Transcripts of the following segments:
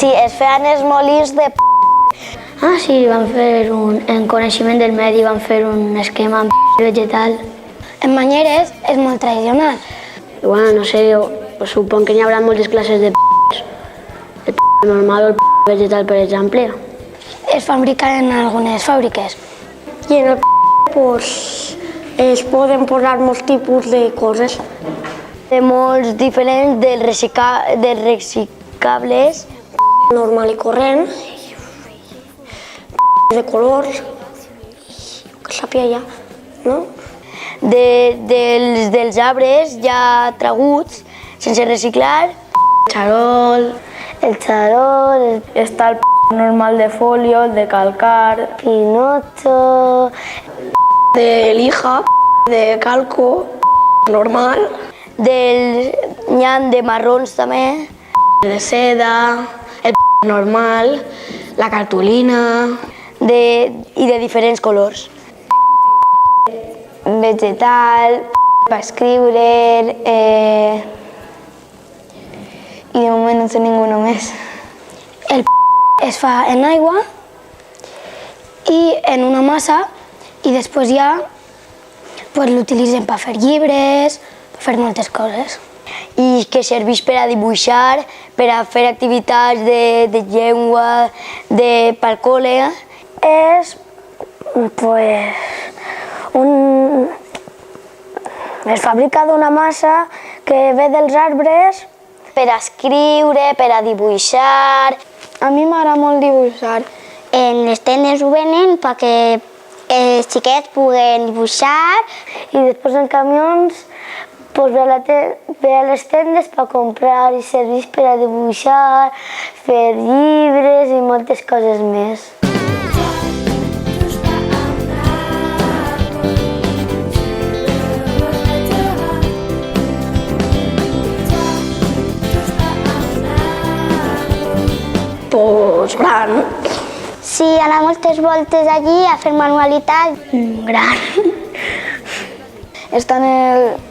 Sí, es feien els molins de Ah, sí, van fer en coneixement del medi, van fer un esquema vegetal. En Banyeres és molt tradicional. Bueno, no sé, supon que n'hi haurà moltes classes de el normal o el vegetal, per exemple. Es fabrica en algunes fàbriques. I en el pues, es poden posar molts tipus de coses. De molts diferents dels reciclables. Normal i corrent, de colors, que sàpiga ja, no? Dels arbres ja traguts, sense reciclar. El xarol, Està el normal de folio, el de calcar, pinocho, De lija, de calco, normal, n'hi ha de marrons també. de seda, el normal, la cartolina, I de diferents colors. Vegetal, per escriure, i de moment no sé ningú només. El es fa en aigua i en una massa i després ja l'utilitzen per fer llibres, per fer moltes coses. I que serveix per a dibuixar, per a fer activitats de llengua, per col·le. És es fabrica d'una massa que ve dels arbres per a escriure, per a dibuixar. A mi m'agrada molt dibuixar. En les tendes ho venen perquè els xiquets puguen dibuixar. I després en camions ve a les tendes per comprar i serveix per a dibuixar, fer llibres i moltes coses més. pues gran. Sí, anar moltes voltes allí a fer manualitat. Gran. Estan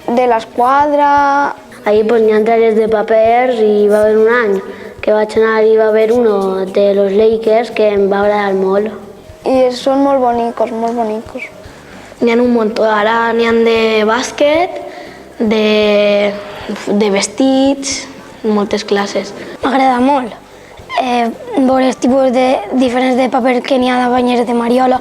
de l'esquadra. Ahí pues n'hi ha talles de papers i va haver un any que vaig anar i va haver uno de los Lakers que em va agradar molt. I són molt bonicos, molt bonicos. N'hi ha un munt, ara n'hi ha de bàsquet, de vestits, moltes classes. M'agrada molt veure els tipus diferents de paper que n'hi ha de Banyeres de Mariola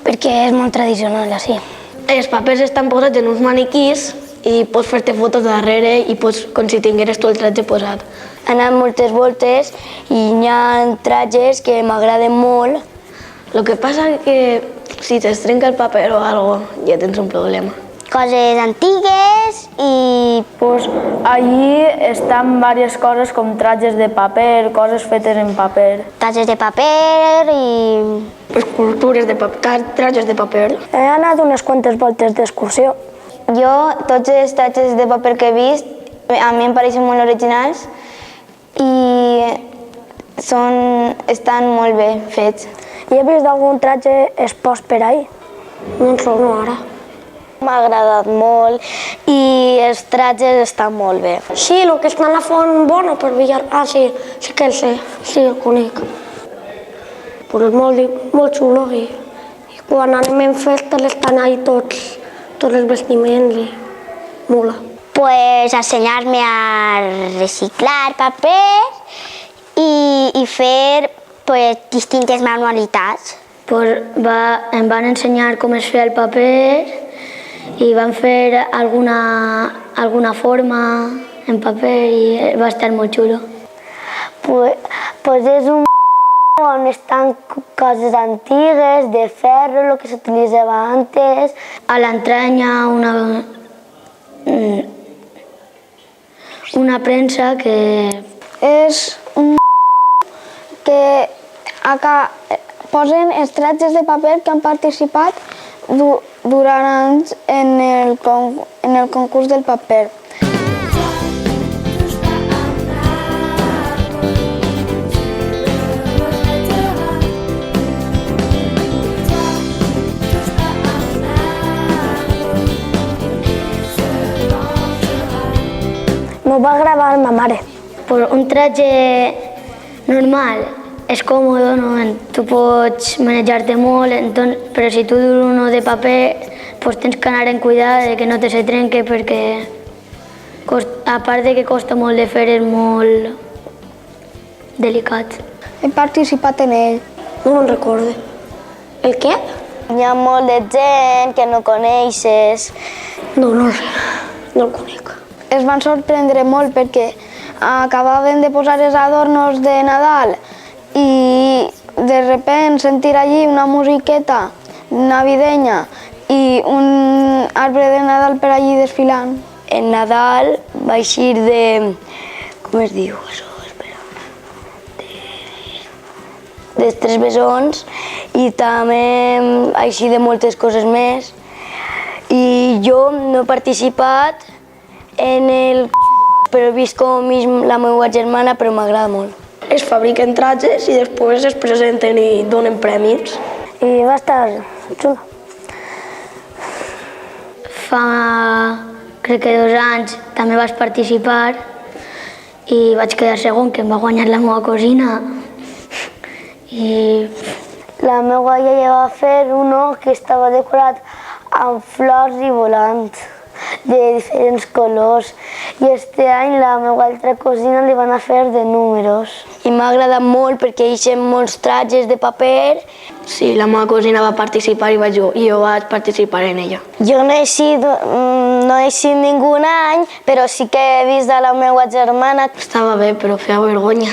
perquè és molt tradicional, així. Els papers estan posats en uns maniquís i pots fer-te fotos darrere i pots, com si tingueres tu el tratge posat. He anat moltes voltes i n'hi ha tratges que m'agraden molt. El que passa és que si es trenca el paper o alguna cosa, ja tens un problema. Coses antigues i... Allí estan diverses coses com tratges de paper, coses fetes en paper. Tratges de paper i... Escultures de paper, tratges de paper. He anat unes quantes voltes d'excursió. Jo, tots els tratges de paper que he vist, a mi em pareixen molt originals i estan molt bé fets. I he vist algun tratge expost per ahí? No en sono ara. M'ha agradat molt i els tratges estan molt bé. Sí, el que està a la font bona per Villar... Ah, sí, sí que el sé, sí, el conec. Però és molt xulo i quan anem en festes estan ahí tots els vestiments i mola. Pues ensenyar-me a reciclar paper i fer pues, distintes manualitats. Em van ensenyar com es feia el paper i van fer alguna forma en paper i va estar molt xulo. Pues és un on estan coses antigues, de ferro, el que s'utilitzava antes. A l'entrada hi ha una premsa que És un que posen els tratges de paper que han participat durant anys en el concurs del paper. M'ho va gravar ma mare. un tratge Normal, és còmode, no? Tu pots manejar-te molt, però si tu durs uno de paper, pues tens que anar en cuidado de que no te se trenque perquè, a part de que costa molt de fer, és molt delicat. He participat en ell. No me'n recorde. El què? Hi ha molt de gent que no coneixes. No el sé. No el conec. Es van sorprendre molt perquè acabaven de posar els adornos de Nadal i de repente sentir allí una musiqueta navideña i un arbre de Nadal per allí desfilant. En Nadal va eixir de... com es diu això? Espera. Dels Tres Bessons i també així de moltes coses més. I jo no he participat en el... però he vist com la meva germana, però m'agrada molt. Es fabriquen trajes i després es presenten i donen premis. I va estar xulo. Crec que 2 anys també vaig participar i vaig quedar segon, que em va guanyar la meva cosina. I La meva iaia va fer uno que estava decorat amb flors i volants de diferents colors. I este any la meva altra cosina li van a fer de números. I m'ha agradat molt perquè hi ha molts trajes de paper. Sí, la meva cosina va participar i jo vaig participar en ella. Jo no he eixit ningú any, però sí que he vist a la meva germana. Estava bé, però feia vergonya.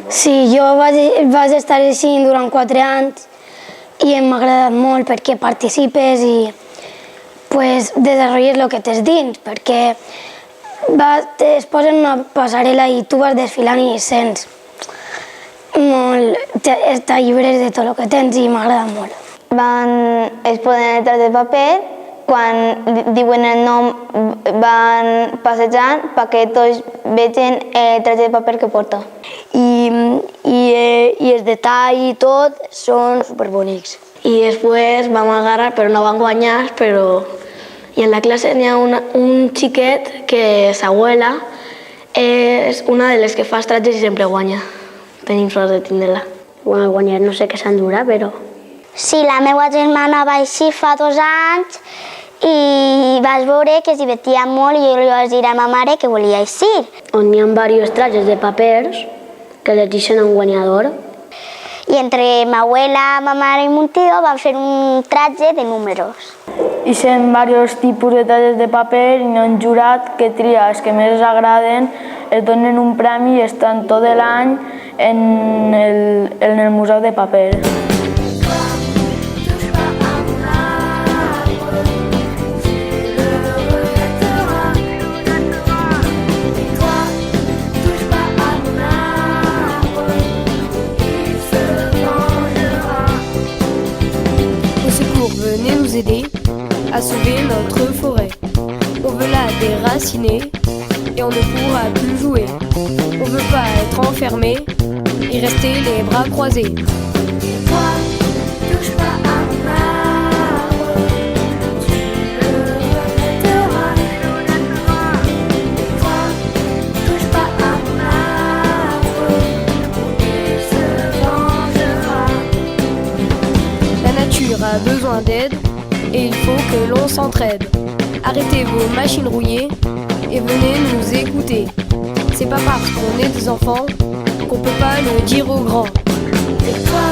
Sí, jo vaig estar així durant 4 anys i m'ha agradat molt perquè participes i pues, desenvolupes el que tens dins, perquè es posen una passarel·la i tu vas desfilant i sents molt, t'alliberes de tot el que tens i m'agrada molt. Es poden entrar de paper, quan diuen el nom van passejant perquè tots vegin el tratge de paper que porta. I els detalls i tot són superbonics. I després vam agarrar, però no vam guanyar, I en la classe n'hi ha un xiquet que s'abuela és una de les que fa els trajes i sempre guanya. Tenim sort de tindre-la. Bueno, guanyar no sé què s'endurà, però... Sí, la meva germana va eixir fa 2 anys i vaig veure que es divertia molt i jo li vaig dir a ma mare que volia eixir. On hi ha diversos trajes de papers que elegeixen un guanyador. I entre ma abuela, ma mare i mon tio van fer un traje de números. Hi ha diversos tipus de trajes de paper i un jurat que tria els que més els agraden, es donen un premi i estan tot l'any en el Museu de Paper. Venez nous aider à sauver notre forêt. On veut la déraciner et on ne pourra plus jouer. On veut pas être enfermé et rester les bras croisés. Toi, touche pas à mon arbre, tu le regretteras. Toi, touche pas à mon arbre, il se vengera. La nature a besoin d'aide et il faut que l'on s'entraide. Arrêtez vos machines rouillées et venez nous écouter. C'est pas parce qu'on est des enfants qu'on peut pas le dire aux grands. Et toi,